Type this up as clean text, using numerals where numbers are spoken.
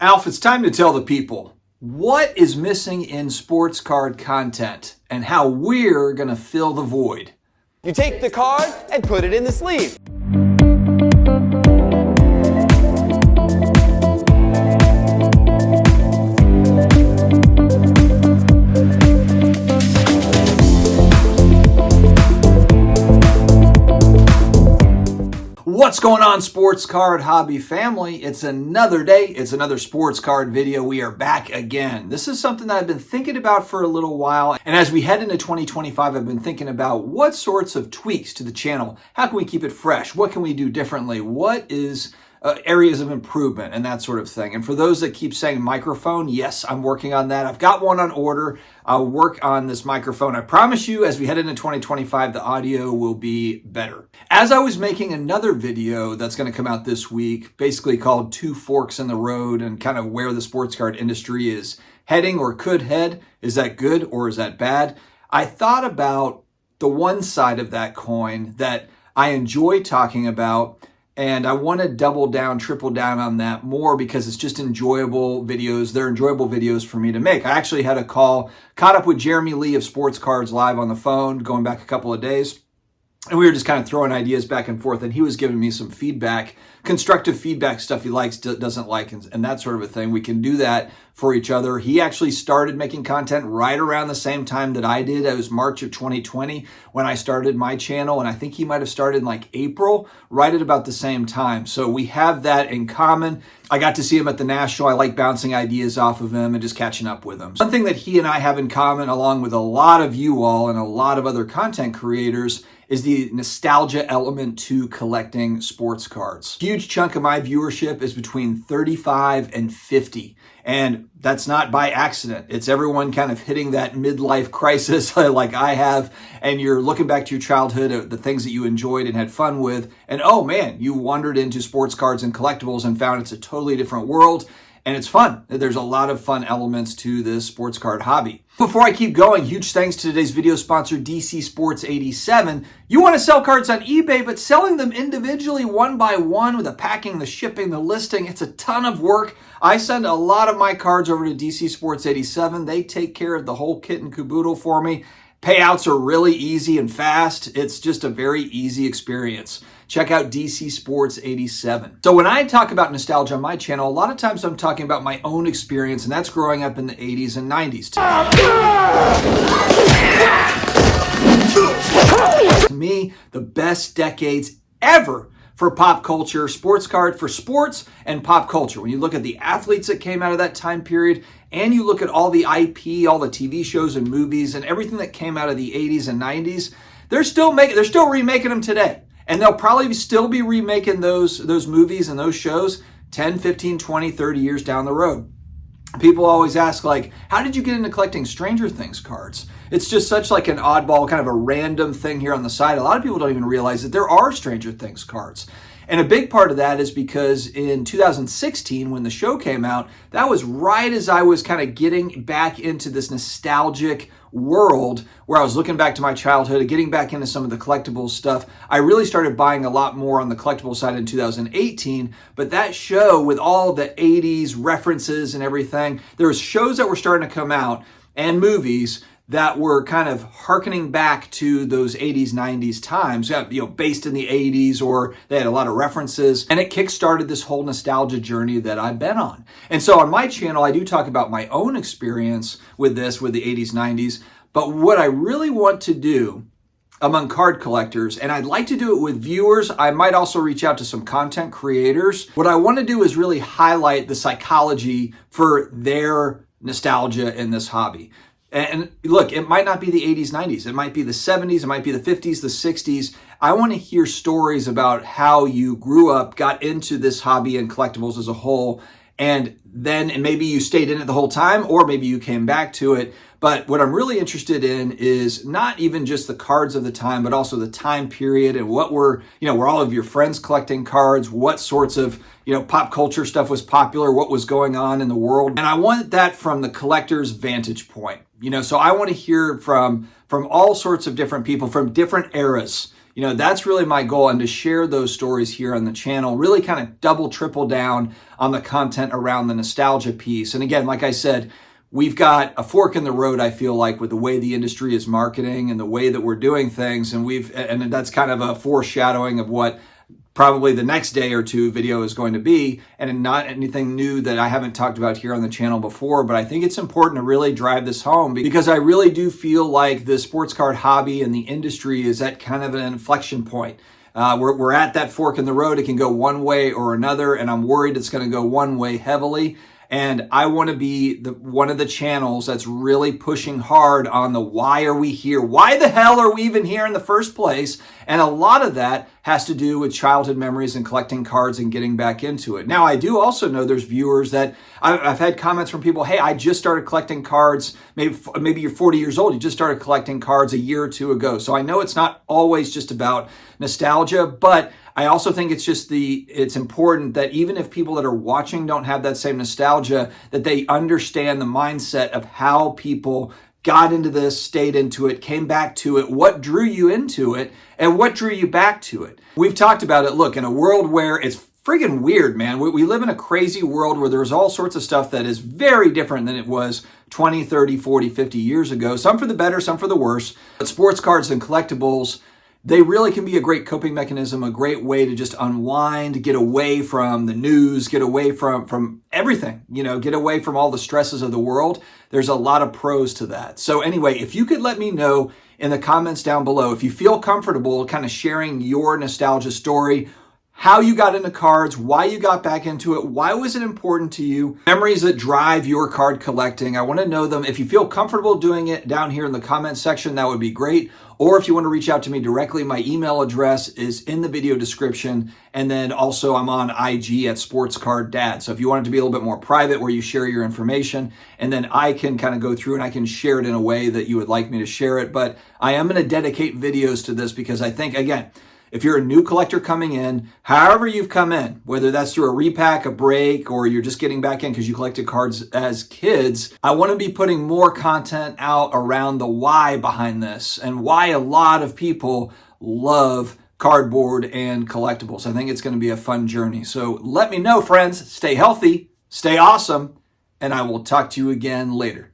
Alf, it's time to tell the people what is missing in sports card content and how we're going to fill the void. You take the card and put it in the sleeve. What's going on, sports card hobby family? It's another day. It's another sports card video. We are back again. This is something that I've been thinking about for a little while. And as we head into 2025, I've been thinking about what sorts of tweaks to the channel. How can we keep it fresh? What can we do differently? What is areas of improvement and that sort of thing. And for those that keep saying microphone, yes, I'm working on that. I've got one on order. I'll work on this microphone. I promise you, as we head into 2025, the audio will be better. As I was making another video that's going to come out this week, basically called Two Forks in the Road and kind of where the sports card industry is heading or could head. Is that good or is that bad? I thought about the one side of that coin that I enjoy talking about, and I want to double down, triple down on that more because it's just enjoyable videos. They're enjoyable videos for me to make. I actually had a call, caught up with Jeremy Lee of Sports Cards Live on the phone, going back a couple of days. And we were just kind of throwing ideas back and forth, and he was giving me some feedback, constructive feedback, stuff he likes, doesn't like, and that sort of a thing. We can do that for each other. He actually started making content right around the same time that I did. It was March of 2020 when I started my channel, and I think he might have started in like April, right at about the same time. So we have that in common. I got to see him at the National. I like bouncing ideas off of him and just catching up with him. One thing that he and I have in common, along with a lot of you all and a lot of other content creators, is the nostalgia element to collecting sports cards. Huge chunk of my viewership is between 35 and 50. And that's not by accident. It's everyone kind of hitting that midlife crisis like I have. And you're looking back to your childhood, the things that you enjoyed and had fun with. And oh man, you wandered into sports cards and collectibles and found it's a totally different world. And it's fun. There's a lot of fun elements to this sports card hobby. Before I keep going, huge thanks to today's video sponsor, DC Sports 87. You want to sell cards on eBay, but selling them individually one by one with the packing, the shipping, the listing, it's a ton of work. I send a lot of my cards over to DC Sports 87. They take care of the whole kit and caboodle for me. Payouts are really easy and fast. It's just a very easy experience. Check out DC Sports 87. So when I talk about nostalgia on my channel, a lot of times I'm talking about my own experience, and that's growing up in the 80s and 90s. To me, the best decades ever for pop culture, sports card, for sports and pop culture. When you look at the athletes that came out of that time period, and you look at all the IP, all the TV shows and movies and everything that came out of the 80s and 90s, they're still remaking them today. And they'll probably still be remaking those movies and those shows 10, 15, 20, 30 years down the road. People always ask, like, how did you get into collecting Stranger Things cards? It's just such like an oddball, kind of a random thing here on the side. A lot of people don't even realize that there are Stranger Things cards. And a big part of that is because in 2016, when the show came out, that was right as I was kind of getting back into this nostalgic world where I was looking back to my childhood and getting back into some of the collectibles stuff. I really started buying a lot more on the collectible side in 2018, but that show with all the 80s references and everything, there was shows that were starting to come out and movies that were kind of hearkening back to those 80s, 90s times, based in the 80s, or they had a lot of references, and it kickstarted this whole nostalgia journey that I've been on. And so on my channel, I do talk about my own experience with this, with the 80s, 90s, but what I really want to do among card collectors, and I'd like to do it with viewers, I might also reach out to some content creators. What I want to do is really highlight the psychology for their nostalgia in this hobby. And look, it might not be the 80s, 90s. It might be the 70s. It might be the 50s, the 60s. I want to hear stories about how you grew up, got into this hobby and collectibles as a whole, and maybe you stayed in it the whole time, or maybe you came back to it. But what I'm really interested in is not even just the cards of the time, but also the time period and what were all of your friends collecting cards, what sorts of, pop culture stuff was popular, what was going on in the world. And I want that from the collector's vantage point. So I want to hear from all sorts of different people from different eras. That's really my goal, and to share those stories here on the channel, really kind of double, triple down on the content around the nostalgia piece. And again, like I said, we've got a fork in the road, I feel like, with the way the industry is marketing and the way that we're doing things. And that's kind of a foreshadowing of what probably the next day or two video is going to be, and not anything new that I haven't talked about here on the channel before. But I think it's important to really drive this home, because I really do feel like the sports card hobby and the industry is at kind of an inflection point. We're at that fork in the road. It can go one way or another, and I'm worried it's going to go one way heavily. And I want to be one of the channels that's really pushing hard on the why are we here? Why the hell are we even here in the first place? And a lot of that has to do with childhood memories and collecting cards and getting back into it. Now, I do also know there's viewers that I've had comments from people, hey, I just started collecting cards. Maybe you're 40 years old. You just started collecting cards a year or two ago. So I know it's not always just about nostalgia, but I also think it's important that even if people that are watching don't have that same nostalgia, that they understand the mindset of how people got into this, stayed into it, came back to it, what drew you into it, and what drew you back to it. We've talked about it. Look, in a world where it's friggin' weird, man. We live in a crazy world where there's all sorts of stuff that is very different than it was 20, 30, 40, 50 years ago. Some for the better, some for the worse. But sports cards and collectibles, they really can be a great coping mechanism, a great way to just unwind, get away from the news, get away from everything, get away from all the stresses of the world. There's a lot of pros to that. So anyway, if you could let me know in the comments down below, if you feel comfortable kind of sharing your nostalgia story, how you got into cards, why you got back into it, why was it important to you, memories that drive your card collecting. I want to know them. If you feel comfortable doing it down here in the comment section, that would be great. Or if you want to reach out to me directly, my email address is in the video description. And then also I'm on IG at SportsCardDad. So if you want it to be a little bit more private, where you share your information, and then I can kind of go through and I can share it in a way that you would like me to share it. But I am going to dedicate videos to this, because I think, again, if you're a new collector coming in, however you've come in, whether that's through a repack, a break, or you're just getting back in because you collected cards as kids, I want to be putting more content out around the why behind this and why a lot of people love cardboard and collectibles. I think it's going to be a fun journey. So let me know, friends. Stay healthy, stay awesome, and I will talk to you again later.